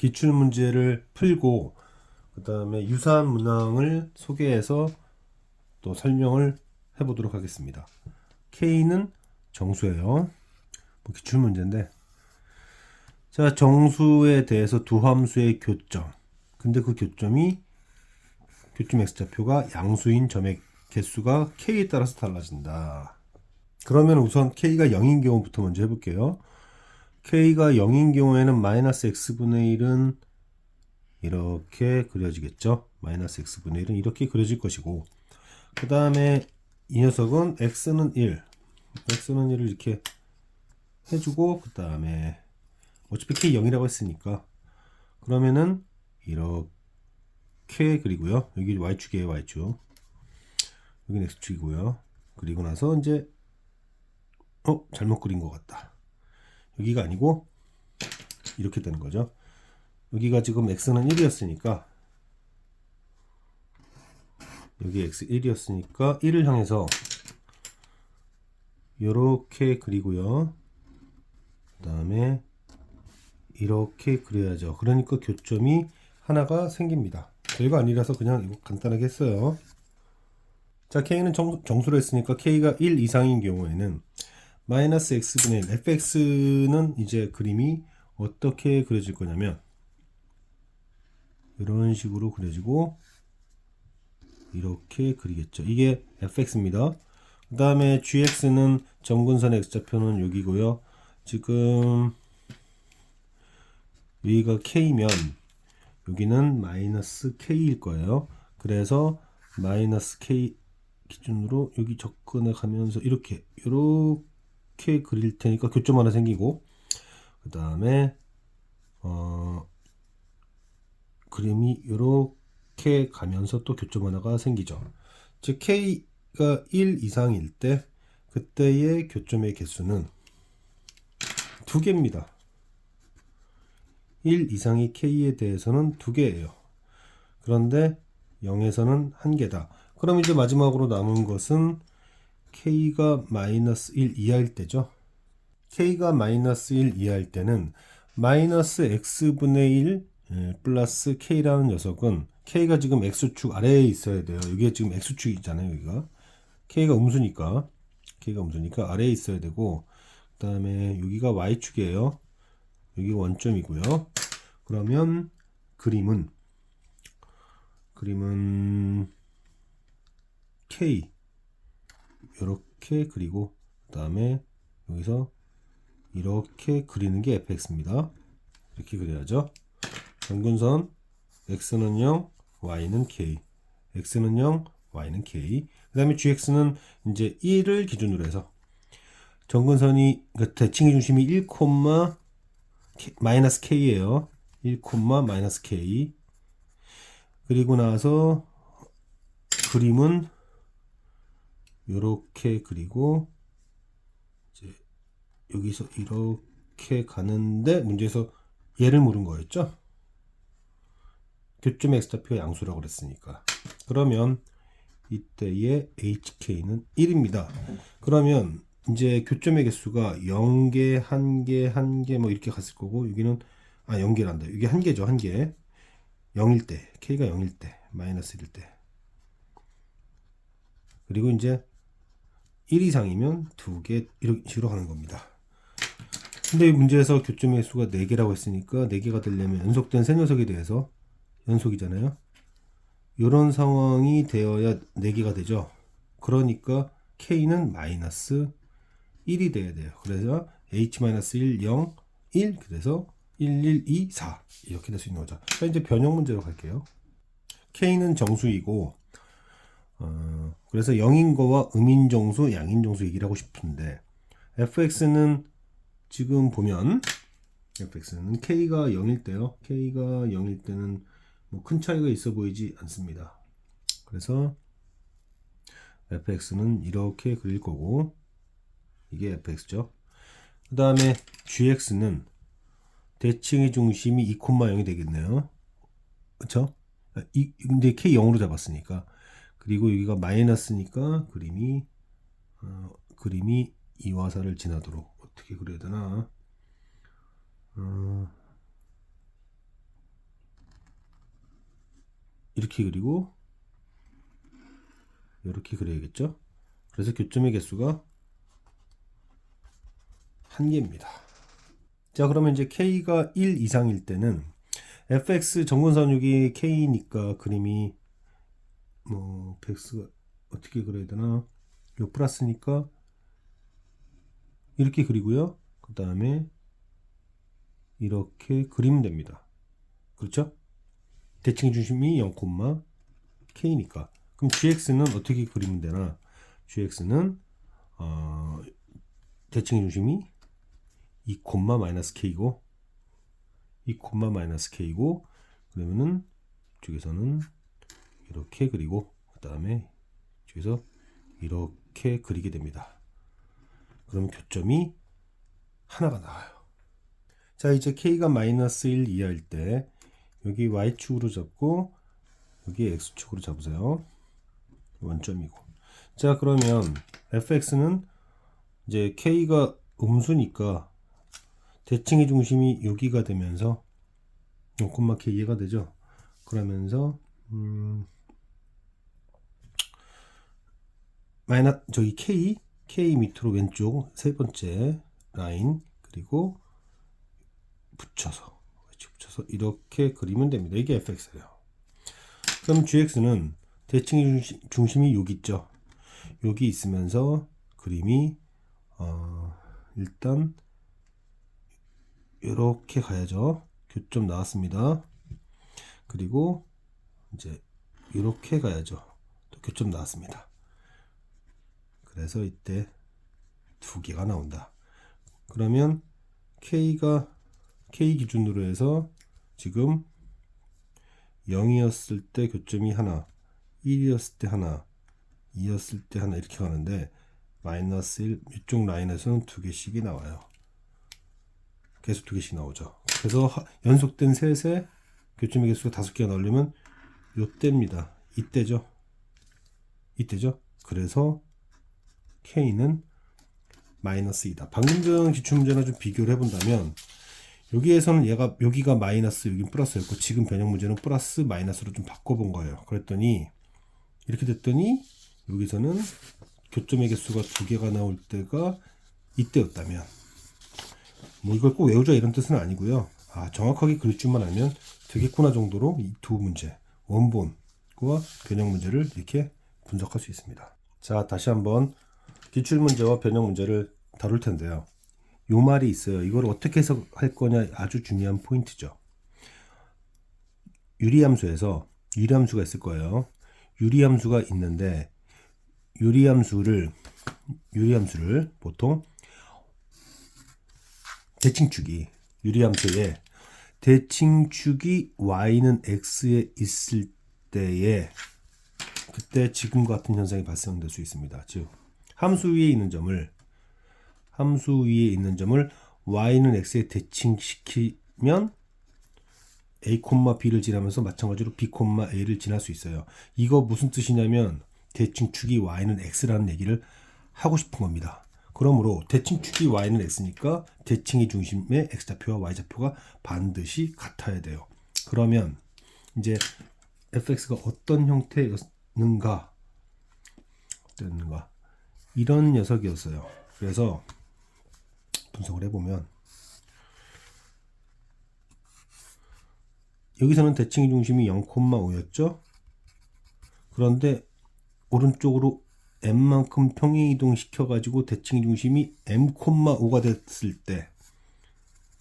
기출 문제를 풀고 그 다음에 유사한 문항을 소개해서 또 설명을 해보도록 하겠습니다. K는 정수예요. 뭐 기출 문제인데, 자, 정수에 대해서 두 함수의 교점. 근데 그 교점 X좌표가 양수인 점의 개수가 K에 따라서 달라진다. 그러면 우선 K가 0인 경우부터 먼저 해볼게요. K가 0인 경우에는 마이너스 X분의 1은 이렇게 그려지겠죠. 마이너스 X분의 1은 이렇게 그려질 것이고, 그 다음에 이 녀석은 X는 1을 이렇게 해주고, 그 다음에 어차피 K 0이라고 했으니까 그러면은 이렇게 그리고요. 여기 Y축이에요. Y축. 여기는 X축이고요. 그리고 나서 이제 잘못 그린 것 같다. 여기가 아니고 이렇게 되는 거죠. 여기가 지금 X는 1이었으니까 여기 X 1이었으니까 1을 향해서 이렇게 그리고요. 그 다음에 이렇게 그려야죠. 그러니까 교점이 하나가 생깁니다. 별거 아니라서 그냥 이거 간단하게 했어요. 자, K는 정수로 했으니까 K가 1 이상인 경우에는 마이너스 X분의 1 fx는 이제 그림이 어떻게 그려질 거냐면 이런 식으로 그려지고 이렇게 그리겠죠. 이게 fx입니다. 그 다음에 gx는 점근선의 x좌표는 여기고요. 지금 여기가 k면 여기는 마이너스 k일 거예요. 그래서 마이너스 k 기준으로 여기 접근해 가면서 이렇게 그릴 테니까 교점 하나 생기고, 그 다음에 그림이 이렇게 가면서 또 교점 하나가 생기죠. 즉 k가 1 이상일 때 그때의 교점의 개수는 2개입니다. 1 이상의 k에 대해서는 2개예요. 그런데 0에서는 1개다. 그럼 이제 마지막으로 남은 것은 k가 마이너스 1 이하일 때죠. k가 마이너스 1 이하일 때는 마이너스 x분의 1 플러스 k라는 녀석은 k가 지금 x축 아래에 있어야 돼요. 이게 지금 x축이잖아요. 여기가 k가 음수니까 아래에 있어야 되고, 그 다음에 여기가 y축이에요. 여기가 원점이고요. 그러면 그림은 k 이렇게 그리고, 그 다음에 여기서 이렇게 그리는 게 fx입니다. 이렇게 그려야죠. 점근선 x는 0, y는 k. x는 0, y는 k. 그 다음에 gx는 이제 1을 기준으로 해서 점근선이 그러니까 대칭의 중심이 1, 마이너스 k예요. 1, 마이너스 k. 그리고 나서 그림은 이렇게 그리고 이제 여기서 이렇게 가는데 문제에서 얘를 물은 거였죠. 교점 x좌표가 양수라고 그랬으니까. 그러면 이때의 hk는 1입니다. 그러면 이제 교점의 개수가 0개, 1개, 1개 뭐 이렇게 갔을 거고, 여기는 0개란다. 이게 1개죠. 1개. 0일 때, k가 0일 때, 마이너스 1일 때. 그리고 이제 1 이상이면 2개 이런 식으로 가는 겁니다. 근데 이 문제에서 교점의 수가 4개라고 했으니까 4개가 되려면 연속된 세 녀석에 대해서 연속이잖아요. 이런 상황이 되어야 4개가 되죠. 그러니까 k는 마이너스 1이 돼야 돼요. 그래서 h-1, 0, 1 그래서 1, 1, 2, 4 이렇게 될 수 있는 거죠. 자, 이제 변형 문제로 갈게요. k는 정수이고 그래서 0인 거와 음인정수, 양인정수 얘기를 하고 싶은데, fx는 지금 보면 fx는 k가 0일 때요. k가 0일 때는 뭐 큰 차이가 있어 보이지 않습니다. 그래서 fx는 이렇게 그릴 거고, 이게 fx죠. 그 다음에 gx는 대칭의 중심이 2, 0이 되겠네요. 그쵸? 근데 k 0으로 잡았으니까. 그리고 여기가 마이너스니까 그림이 이화사를 지나도록 어떻게 그려야 되나? 이렇게 그리고 이렇게 그려야겠죠. 그래서 교점의 개수가 1개입니다. 자, 그러면 이제 K가 1 이상일 때는 fx 정근선육이 K니까 그림이 뭐 x가 어떻게 그려야 되나? 요 플러스니까 이렇게 그리고요. 그 다음에 이렇게 그리면 됩니다. 그렇죠? 대칭 중심이 0, K니까. 그럼 gx는 어떻게 그리면 되나? gx는 대칭 중심이 2, 마이너스 K고 2, 마이너스 K고 그러면은 이쪽에서는 이렇게 그리고 그 다음에 이쪽에서 이렇게 그리게 됩니다. 그럼 교점이 하나가 나와요. 자, 이제 K가 마이너스 1 이하일 때 여기 Y축으로 잡고 여기 X축으로 잡으세요. 원점이고. 자, 그러면 fx는 이제 K가 음수니까 대칭의 중심이 여기가 되면서 0, K 이해가 되죠? 그러면서 저기 K 밑으로 왼쪽 세 번째 라인 그리고 붙여서 이렇게 그리면 됩니다. 이게 fx예요. 그럼 gx는 대칭의 중심이 여기 있죠. 여기 있으면서 그림이 일단 이렇게 가야죠. 교점 나왔습니다. 그리고 이제 이렇게 가야죠. 또 교점 나왔습니다. 그래서 이때 두 개가 나온다. 그러면 K 기준으로 해서 지금 0이었을 때 교점이 하나, 1이었을 때 하나, 2였을 때 하나 이렇게 가는데 마이너스 1 이쪽 라인에서는 두 개씩이 나와요. 계속 두 개씩 나오죠. 그래서 연속된 셋에 교점의 개수가 5개가 나오려면 이때입니다. 이때죠. 그래서 K는 마이너스 2다. 방금 전 기출문제나 좀 비교를 해본다면 여기에서는 여기가 마이너스 여긴 플러스였고 지금 변형 문제는 플러스 마이너스로 좀 바꿔본 거예요. 그랬더니 이렇게 됐더니 여기서는 교점의 개수가 2개가 나올 때가 이때였다면 뭐 이걸 꼭 외우자 이런 뜻은 아니고요. 정확하게 그릴 줄만 알면 되겠구나 정도로 이 두 문제 원본과 변형 문제를 이렇게 분석할 수 있습니다. 자, 다시 한번 기출문제와 변형 문제를 다룰 텐데요. 요 말이 있어요. 이걸 어떻게 해석할 거냐 아주 중요한 포인트죠. 유리함수에서 유리함수가 있을 거예요. 유리함수가 있는데 유리함수를 보통 대칭축이 유리함수에 대칭축이 y는 x에 있을 때에 그때 지금과 같은 현상이 발생될 수 있습니다. 즉 함수 위에 있는 점을 y는 x에 대칭시키면 a, b를 지나면서 마찬가지로 b, a를 지날 수 있어요. 이거 무슨 뜻이냐면 대칭축이 y는 x라는 얘기를 하고 싶은 겁니다. 그러므로 대칭축이 y는 x니까 대칭의 중심의 x좌표와 y좌표가 반드시 같아야 돼요. 그러면 이제 fx가 어떤 형태였는가 이런 녀석이었어요. 그래서 분석을 해보면 여기서는 대칭의 중심이 0,5였죠. 그런데 오른쪽으로 m만큼 평행이동 시켜가지고 대칭의 중심이 m,5가 됐을 때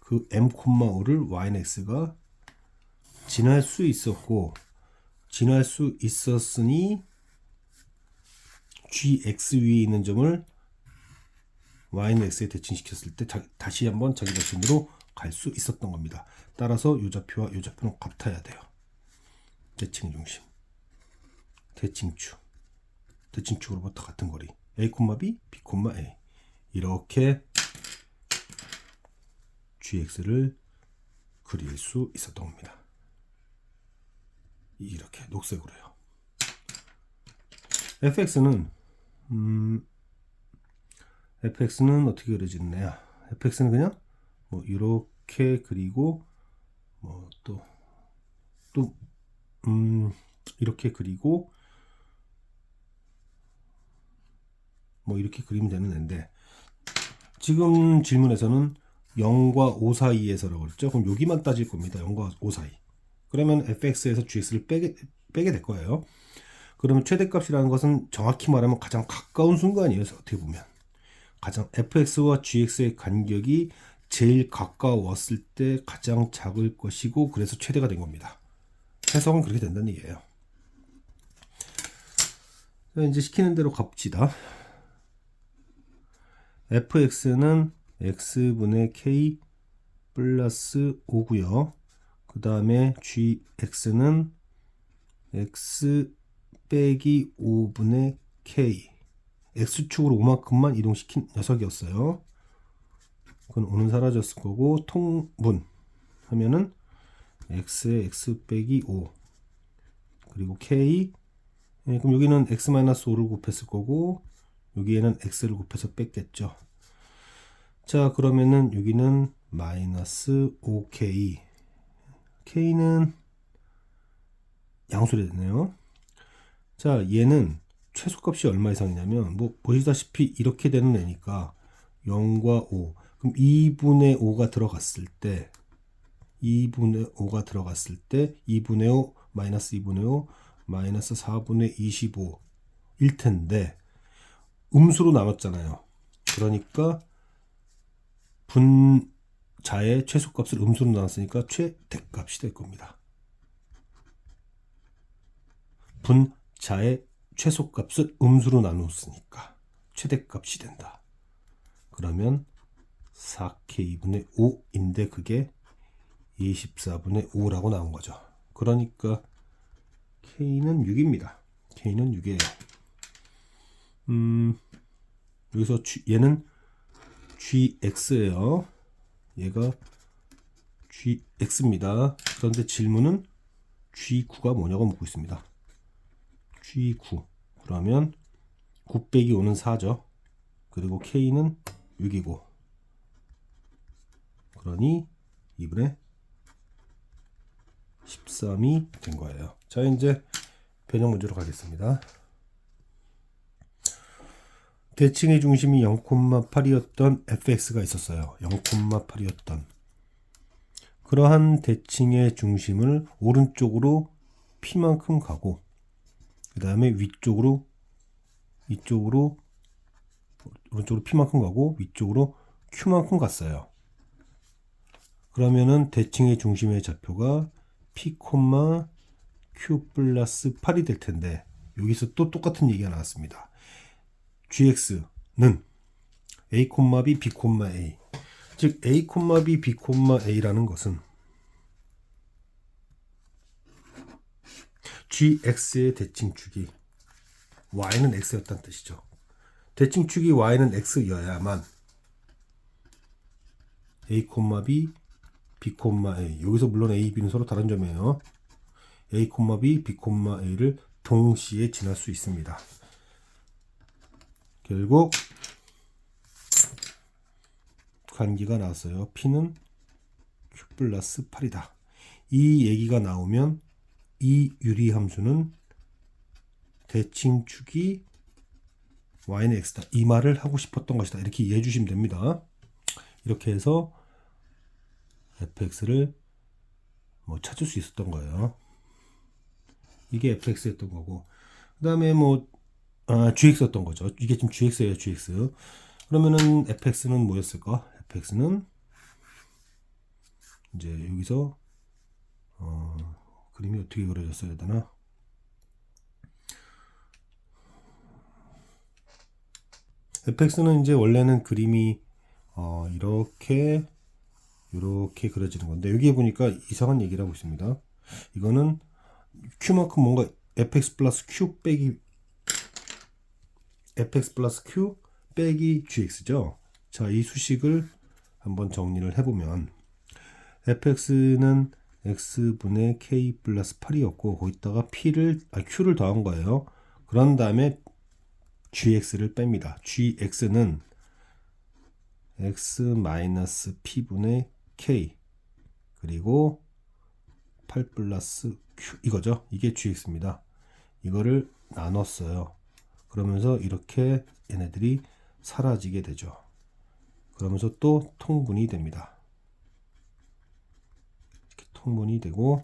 그 m,5를 yx가 지날 수 있었으니 gx 위에 있는 점을 y는 x에 대칭시켰을 때 다시 한번 자기 자신으로 갈 수 있었던 겁니다. 따라서 이 좌표와 이 좌표는 같아야 돼요. 대칭 중심, 대칭축으로부터 같은 거리 a, b, b, a 이렇게 gx를 그릴 수 있었던 겁니다. 이렇게 녹색으로요. fx는 어떻게 그려지느냐? fx는 그냥 뭐 이렇게 그리고 뭐 또 이렇게 그리고 뭐 이렇게 그리면 되는 앤데, 지금 질문에서는 0과 5 사이에서라고 그랬죠. 그럼 여기만 따질 겁니다. 0과 5 사이. 그러면 fx에서 gx를 빼게 될 거예요. 그러면 최대값이라는 것은 정확히 말하면 가장 가까운 순간이에요. 어떻게 보면 가장 fx와 gx의 간격이 제일 가까웠을 때 가장 작을 것이고, 그래서 최대가 된 겁니다. 해석은 그렇게 된다는 얘기예요. 이제 시키는 대로 갑시다. fx는 x분의 k 플러스 5고요. 그 다음에 gx는 x 빼기 5분의 k, x축으로 5만큼만 이동시킨 녀석이었어요. 그건 5는 사라졌을 거고, 통분 하면은 x에 x 빼기 5 그리고 k, 그럼 여기는 x-5를 곱했을 거고, 여기에는 x를 곱해서 뺐겠죠. 자, 그러면은 여기는 마이너스 5k, k는 양수리 됐네요. 자, 얘는 최소값이 얼마 이상이냐면, 뭐 보시다시피 이렇게 되는 애니까 0과 5, 그럼 2분의 5가 들어갔을 때 2분의 5가 들어갔을 때 2분의 5 마이너스 2분의 5 마이너스 4분의 25일 텐데, 음수로 나눴잖아요. 그러니까 분자의 최소값을 음수로 나눴으니까 최대값이 될 겁니다. 분자의 최소값을 음수로 나눴으니까 최대값이 된다. 그러면 4k분의 5인데 그게 24분의 5라고 나온 거죠. 그러니까 k는 6입니다. k는 6이에요. 여기서 얘는 gx예요. 얘가 gx입니다. 그런데 질문은 g9가 뭐냐고 묻고 있습니다. g9 그러면 9 빼기 5는 4죠. 그리고 k는 6이고, 그러니 2분의 13이 된 거예요. 자, 이제 변형 문제로 가겠습니다. 대칭의 중심이 0,8이었던 fx가 있었어요. 0,8이었던 그러한 대칭의 중심을 오른쪽으로 p만큼 가고, 그 다음에 이쪽으로 오른쪽으로 p만큼 가고 위쪽으로 q만큼 갔어요. 그러면은 대칭의 중심의 좌표가 p, q 플러스 8이 될 텐데, 여기서 또 똑같은 얘기가 나왔습니다. gx는 a, b, b, a, 즉 a, b, b, a라는 것은 gx의 대칭축이 y는 x였다는 뜻이죠. 대칭축이 y는 x여야만 a, b, b, a, 여기서 물론 a, b는 서로 다른 점이에요. a, b, b, a를 동시에 지날 수 있습니다. 결국 관계가 나왔어요. p는 q 플러스 8이다. 이 얘기가 나오면 이 유리함수는 대칭축이 y는 x다, 이 말을 하고 싶었던 것이다, 이렇게 이해해 주시면 됩니다. 이렇게 해서 fx를 뭐 찾을 수 있었던 거예요. 이게 fx였던 거고, 그 다음에 뭐 gx였던 거죠. 이게 지금 gx예요. gx. 그러면은 fx는 뭐였을까? fx는 이제 여기서 그림이 어떻게 그려졌어야 되나? fx는 이제 원래는 그림이 이렇게 그려지는 건데, 여기에 보니까 이상한 얘기를 하고 있습니다. 이거는 q만큼 뭔가 fx 플러스 q 빼기 gx죠. 자, 이 수식을 한번 정리를 해보면 fx는 x분의 k 플러스 8이었고, 거기다가 q를 더한 거예요. 그런 다음에 gx를 뺍니다. gx는 x 마이너스 p분의 k 그리고 8 플러스 이거죠. 이게 gx입니다. 이거를 나눴어요. 그러면서 이렇게 얘네들이 사라지게 되죠. 그러면서 또 통분이 됩니다. 이렇게 통분이 되고,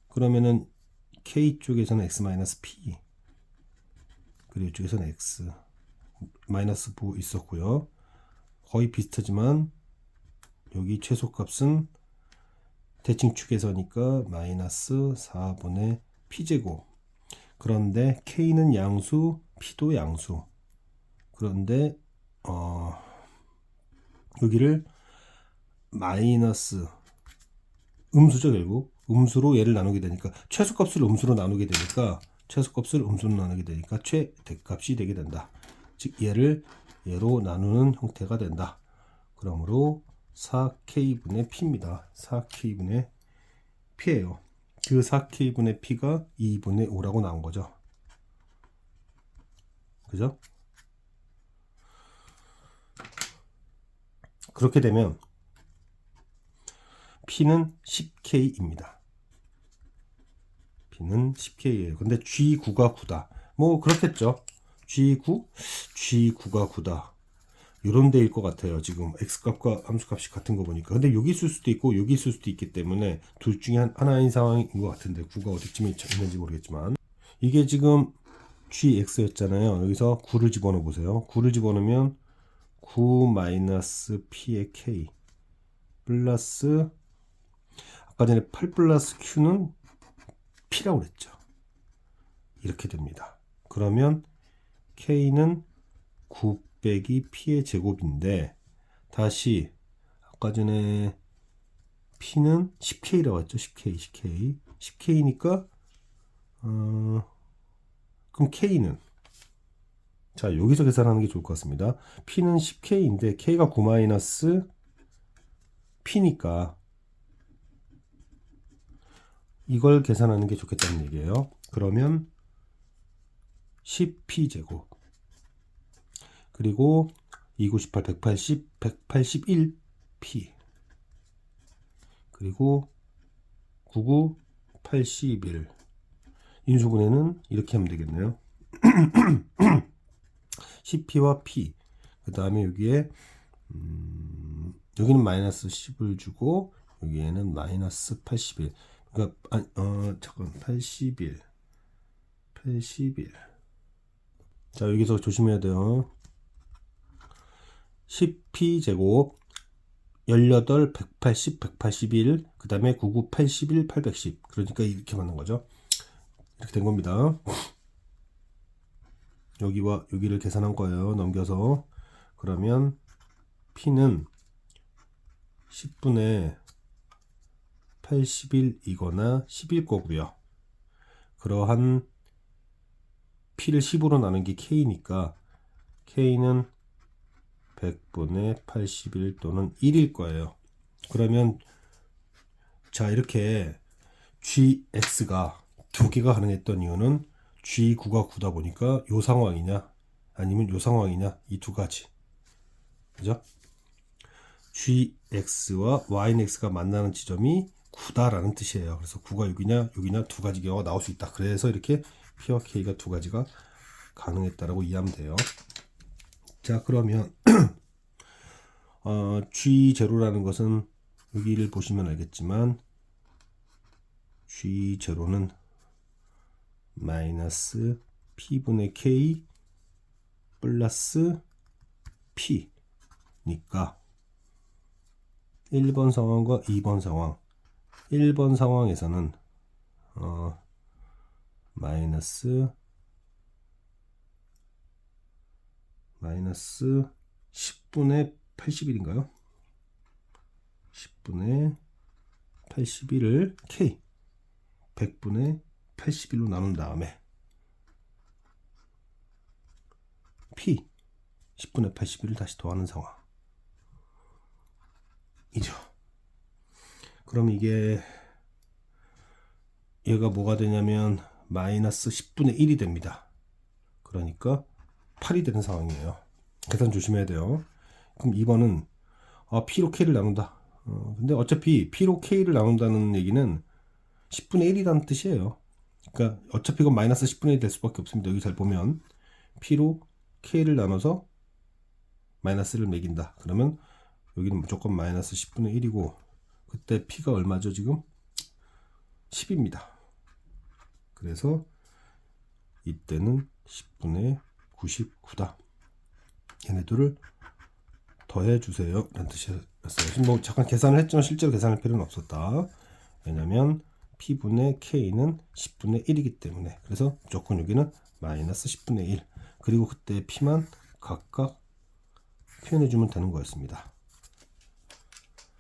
그러면은 k 쪽에서는 x-p, 그리고 이쪽에서는 x 마이너스 부 있었고요. 거의 비슷하지만 여기 최소값은 대칭축에서니까 마이너스 4분의 p제곱. 그런데 k는 양수, p도 양수. 그런데 여기를 마이너스 음수죠. 결국 음수로 얘를 나누게 되니까 최소값을 음수로 나누게 되니까 최대값이 되게 된다. 즉 얘를 얘로 나누는 형태가 된다. 그러므로 4k분의 p입니다. 4k분의 p예요. 그 4k분의 p가 2분의 5라고 나온 거죠. 그죠? 그렇게 되면 p는 10k입니다. p는 10k예요. 근데 G9가 9다. 뭐 그렇겠죠. G9가 9다. 이런 데일 것 같아요. 지금 x값과 함수값이 같은 거 보니까. 근데 여기 있을 수도 있고 여기 있을 수도 있기 때문에 둘 중에 하나인 상황인 것 같은데 9가 어디쯤에 있는지 모르겠지만 이게 지금 gx였잖아요. 여기서 9를 집어넣어 보세요. 9를 집어넣으면 9 마이너스 p의 k 플러스 아까 전에 8 플러스 q는 p라고 그랬죠. 이렇게 됩니다. 그러면 k는 9 빼기 p의 제곱인데 다시 아까 전에 p는 10k라고 했죠. 10k니까 그럼 k는 자 여기서 계산하는 게 좋을 것 같습니다. p는 10k인데 k가 9 마이너스 p니까 이걸 계산하는 게 좋겠다는 얘기예요. 그러면 10p 제곱 그리고 298, 180, 181p 그리고 99, 81 인수분해는 이렇게 하면 되겠네요. 10p와 p 그 다음에 여기에 여기는 마이너스 10을 주고 여기에는 마이너스 81 그러니까 잠깐 81 자 여기서 조심해야 돼요. 10p 제곱 18, 180, 181 그 다음에 99, 81, 810 그러니까 이렇게 맞는 거죠. 이렇게 된 겁니다. 여기와 여기를 계산한 거예요. 넘겨서 그러면 p는 10분의 81이거나 10일 거고요. 그러한 p를 10으로 나눈 게 k니까 k는 100분의 81 또는 1일 거예요. 그러면 자 이렇게 gx가 두 개가 가능했던 이유는 G9가 9다 보니까 요 상황이냐 아니면 요 상황이냐 이 두 가지 그죠? GX와 YX가 만나는 지점이 9다라는 뜻이에요. 그래서 9가 여기냐 두 가지 경우가 나올 수 있다. 그래서 이렇게 P와 K가 두 가지가 가능했다라고 이해하면 돼요. 자 그러면 G0라는 것은 여기를 보시면 알겠지만 G0는 마이너스 P분의 K 플러스 P니까 1번 상황과 2번 상황 1번 상황에서는 마이너스 10분의 81인가요? 10분의 81을 K 100분의 81로 나눈 다음에 P 10분의 81을 다시 더하는 상황 이죠. 그럼 이게 얘가 뭐가 되냐면 마이너스 10분의 1이 됩니다. 그러니까 8이 되는 상황이에요. 계산 조심해야 돼요. 그럼 2번은 P로 K를 나눈다. 근데 어차피 P로 K를 나눈다는 얘기는 10분의 1이라는 뜻이에요. 그러니까 어차피 이건 마이너스 10분의 1이 될 수밖에 없습니다. 여기 잘 보면 P로 K를 나눠서 마이너스를 매긴다. 그러면 여기는 무조건 마이너스 10분의 1이고 그때 P가 얼마죠 지금? 10입니다. 그래서 이때는 10분의 99다. 얘네들을 더해주세요 라는 뜻이었어요. 지금 뭐 잠깐 계산을 했지만 실제로 계산할 필요는 없었다. 왜냐면 P분의 K는 10분의 1이기 때문에. 그래서 무조건 여기는 마이너스 10분의 1. 그리고 그때 P만 각각 표현해주면 되는 거였습니다.